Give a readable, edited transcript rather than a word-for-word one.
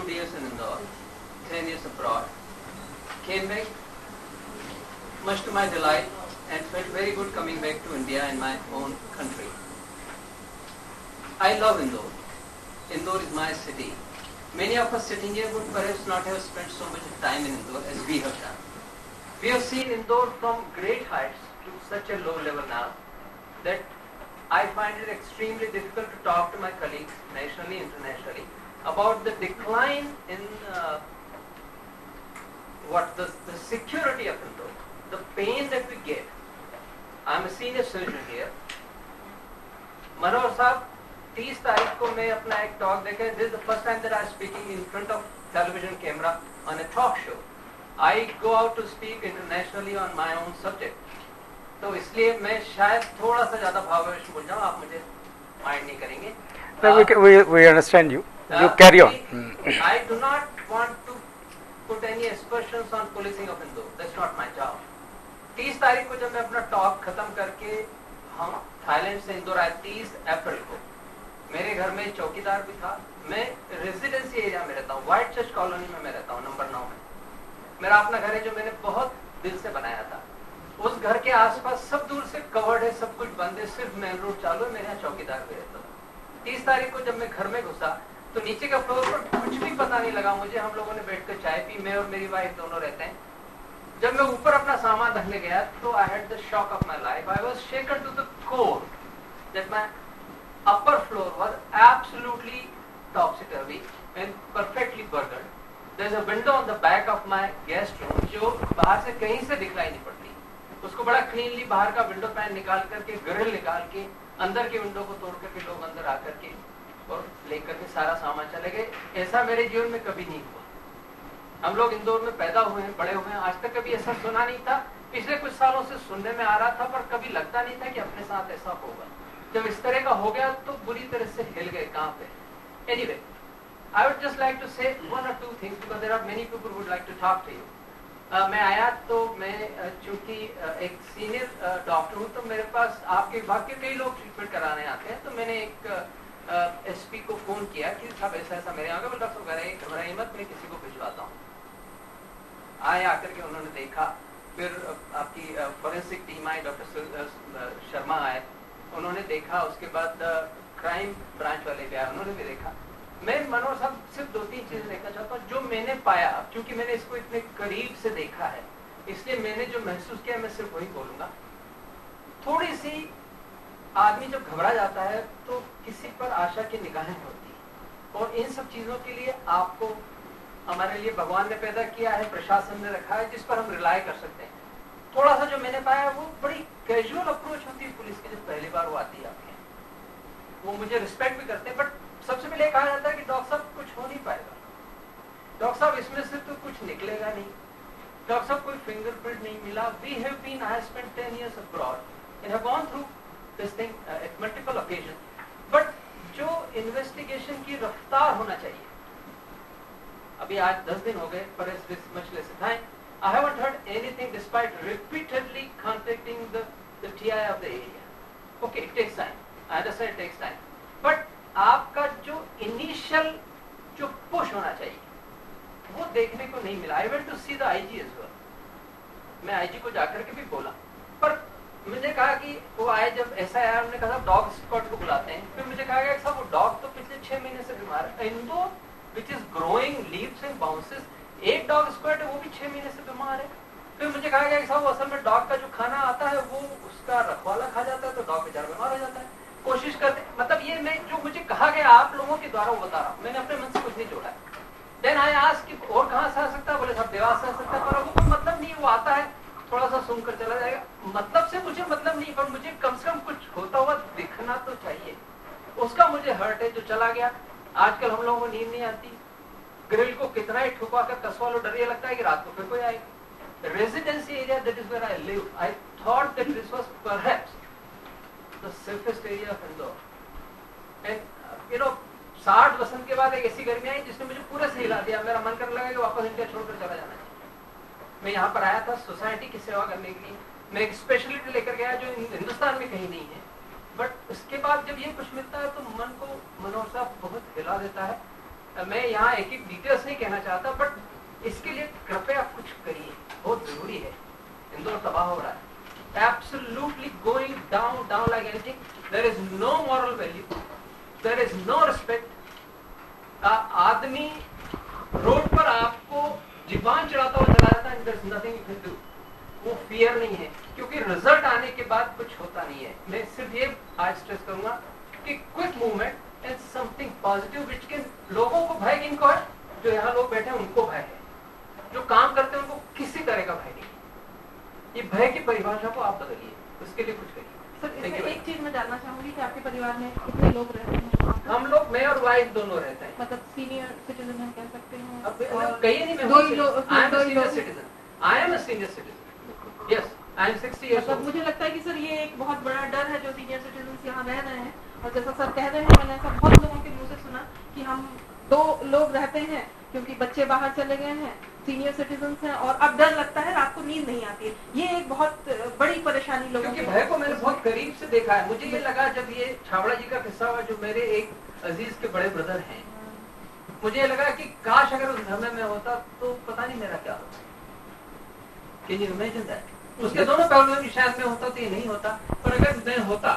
good years in Indore, 10 years abroad. Came back, much to my delight, and felt very good coming back to India and my own country. I love Indore. Indore is my city. Many of us sitting here would perhaps not have spent so much time in Indore as we have done. We have seen Indore from great heights to such a low level now that I find it extremely difficult to talk to my colleagues nationally, internationally about the decline in the security of Indore, the pain that we get. I am a senior surgeon here. Manohar Saab, 30 तारीख को मैं अपना एक talk देखा. This is the first time that I am speaking in front of television camera on a talk show. I go out to speak internationally on my own subject. तो इसलिए मैं शायद थोड़ा सा ज़्यादा भावावेश बोल जाऊँ, आप मुझे माइंड नहीं करेंगे. We understand you. You carry on. I do not want to put any aspersions on policing of Indore. That's not my job. 30 तारीख को जब मैं अपना टॉक खत्म करके हम थाईलैंड से इंदौर आए 30 अप्रैल को, मेरे घर में चौकीदार भी था. मैं रेजिडेंसी एरिया में रहता हूँ, व्हाइट चर्च कॉलोनी में मैं रहता हूँ, नंबर 9 में. मेरा अपना घर है जो मैंने बहुत दिल से बनाया था. उस घर के आसपास सब दूर से कवर्ड है, सब कुछ बंद है, सिर्फ मेन रोड चालू है. मेरे यहाँ चौकीदार भी रहता था. 30 तारीख को जब मैं घर में घुसा तो नीचे का फ्लोर पर कुछ भी पता नहीं लगा मुझे. हम लोगों ने बैठकर चाय पी, मैं और मेरी वाइफ दोनों रहते हैं. जब मैं ऊपर अपना सामान रखने गया तो I had the shock of my life. I was shaken to the core that my upper floor was absolutely topsy-turvy and perfectly burgled. There's a window on the back of my guest room जो बाहर से कहीं से दिखलाई नहीं पड़ती. उसको बड़ा क्लीनली बाहर का विंडो पैन निकाल करके, ग्रिल निकाल के, अंदर के विंडो को तोड़ करके लोग अंदर आकर के और लेकर के सारा सामान चले गए. ऐसा मेरे जीवन में कभी नहीं हुआ. हम लोग इंदौर में पैदा हुए हैं, बड़े हुए हैं, आज तक कभी ऐसा सुना नहीं था. पिछले कुछ सालों से सुनने में आ रहा था पर कभी लगता नहीं था कि अपने साथ ऐसा होगा. जब इस तरह का हो गया तो बुरी तरह से हिल गए. कहाँ पे? Anyway, I would just like to say one or two things because there are many people who would like to talk to you. मैं आया तो मैं चूंकि एक सीनियर डॉक्टर हूँ तो मेरे पास आपके विभाग के कई लोग ट्रीटमेंट कराने आते हैं. तो मैंने एक एसपी को फोन किया कि साहब ऐसा ऐसा मेरे यहाँ का डॉक्टर घबराइए मत, मैं किसी को भिजवाता हूँ. आए आकर के उन्होंने देखा. फिर आपकी फॉरेंसिक टीम आई, डॉक्टर शर्मा आए, उन्होंने देखा. उसके बाद क्राइम ब्रांच वाले भी आए, उन्होंने भी देखा. मैं मनोहर साहब सिर्फ 2-3 चीजें देखना चाहता हूँ जो मैंने पाया. क्योंकि मैंने इसको इतने करीब से देखा है इसलिए मैंने जो महसूस किया मैं सिर्फ वही बोलूंगा. थोड़ी सी आदमी जब घबरा जाता है तो किसी पर आशा की निगाहें होती है और इन सब चीजों के लिए आपको हमारे लिए भगवान ने पैदा किया है, प्रशासन ने रखा है जिस पर हम रिलाय कर सकते हैं. थोड़ा सा जो मैंने पाया वो बड़ी कैजुअल अप्रोच होती है पुलिस की. जब पहली बार वो आती है आपके, वो मुझे रिस्पेक्ट भी करते हैं. बट सबसे पहले कहा जाता है कि डॉक्टर साहब कुछ हो नहीं पाएगा, डॉक्टर साहब इसमें से तो कुछ निकलेगा नहीं, डॉक्टर साहब कोई फिंगरप्रिंट नहीं मिला. We have been, I have spent 10 years abroad and have gone through this thing at multiple occasions. But जो इन्वेस्टिगेशन की रफ्तार होना चाहिए, अभी आज 10 दिन हो गए, पर this much less time. I haven't heard anything despite repeatedly contacting the TI of the area. Okay, it takes time. I understand it takes time. But आपका जो इनिशियल जो पुश होना चाहिए वो देखने को नहीं मिला. I went to see the IG as well. मैं IG को जाकर के भी बोला, पर मुझे कहा कि वो आए जब ऐसा आया, उन्होंने कहा डॉग स्क्वाड को बुलाते हैं. फिर मुझे कहा गया कि साहब वो डॉग तो पिछले 6 महीने से बीमार है. Indore which is growing leaves and bounces, एक डॉग स्क्वाड है वो भी 6 महीने से बीमार है. फिर मुझे कहा गया कि साहब असल में डॉग का जो खाना आता है वो उसका रखवाला खा जाता है तो डॉग बेचारा बीमार हो जाता है. कोशिश करते मतलब ये मैं जो मुझे कहा गया आप लोगों के द्वारा वो बता रहा हूँ, मैंने अपने मन से कुछ नहीं जोड़ा. देन आई आस्क्ड कि और कहाँ से आ सकता है, बोले साहब देवास से आ सकता है. पर वो कोई मतलब नहीं, वो आता है थोड़ा सा सुनकर चला जाएगा. मतलब से मुझे मतलब नहीं, पर मुझे कम से कम कुछ होता हुआ दिखना तो चाहिए. उसका मुझे हर्ट है जो चला गया. आजकल हम लोगों को नींद नहीं आती. ग्रिल को कितना ही ठुका कर कसवा लो, डर ये लगता है कि रात को फिर कोई आएगा. Residency area that is where I live, I thought that this was perhaps the safest area of Indore. And you know 60 वसंत के बाद एक ऐसी गर्मी आई जिसने मुझे पूरे से हिला दिया. मेरा मन करने लगा कि वापस इंडिया छोड़कर चला जाना चाहिए. मैं यहाँ पर आया था सोसाइटी की सेवा करने के लिए. मैं एक स्पेशलिटी लेकर गया जो हिंदुस्तान में कहीं नहीं है. बट उसके बाद जब ये कुछ मिलता है तो मन को मनोर साहब बहुत हिला देता है. मैं यहाँ एक एक डिटेल्स नहीं कहना चाहता, बट इसके लिए कृपया कुछ करिए, बहुत जरूरी है। इंदौर तबाह हो रहा है, absolutely going down down like anything. There is no moral value, there is no respect. आदमी रोड पर आपको जीवान चढ़ाता हुआ चला जाता है, there is nothing you can do. वो फियर नहीं है, क्योंकि रिजल्ट आने के बाद कुछ होता नहीं है। मैं सिर्फ ये आज स्ट्रेस करूंगा कि quick movement and something positive which can, लोगों को भय किनको है? जो यहाँ लोग बैठे हैं उनको भय है, जो काम करते हैं उनको किसी तरह का भय नहीं। ये भय की परिभाषा को आप बदलिए, उसके लिए कुछ करिए। सर, इसमें एक चीज मैं जानना चाहूंगी कि आपके परिवार में कितने लोग रहते हैं? हम लोग, मैं और वाइफ दोनों रहते हैं। मतलब सीनियर सिटीजन हम कह सकते हैं? अब कहिए नहीं, मैं दो ही लोग, आई एम दो अ ही सीनियर लोग। Citizen, I am a senior citizen, yes I am 60 years मतलब ओल्ड। मुझे लगता है कि सर ये एक बहुत बड़ा डर है जो सीनियर सिटीजन यहाँ रह रहे हैं। और जैसा सर कह रहे हैं, मैंने ऐसा बहुत लोगों के मुंह से सुना कि हम 2 लोग रहते हैं क्योंकि बच्चे बाहर चले गए हैं, सीनियर सिटीजन हैं, और अब डर लगता है, रात को नींद नहीं आती है। ये एक बहुत बड़ी परेशानी लोगों क्योंकि की। भय को मैंने बहुत करीब से देखा है। मुझे ये लगा जब ये छावड़ा जी का किस्सा हुआ, जो मेरे एक अजीज के बड़े ब्रदर हैं, मुझे लगा कि काश अगर उस समय में होता तो पता नहीं मेरा क्या होता। Can you imagine that? उसके दोनों पहलुओं की शायद में होता तो ये नहीं होता, पर अगर मैं होता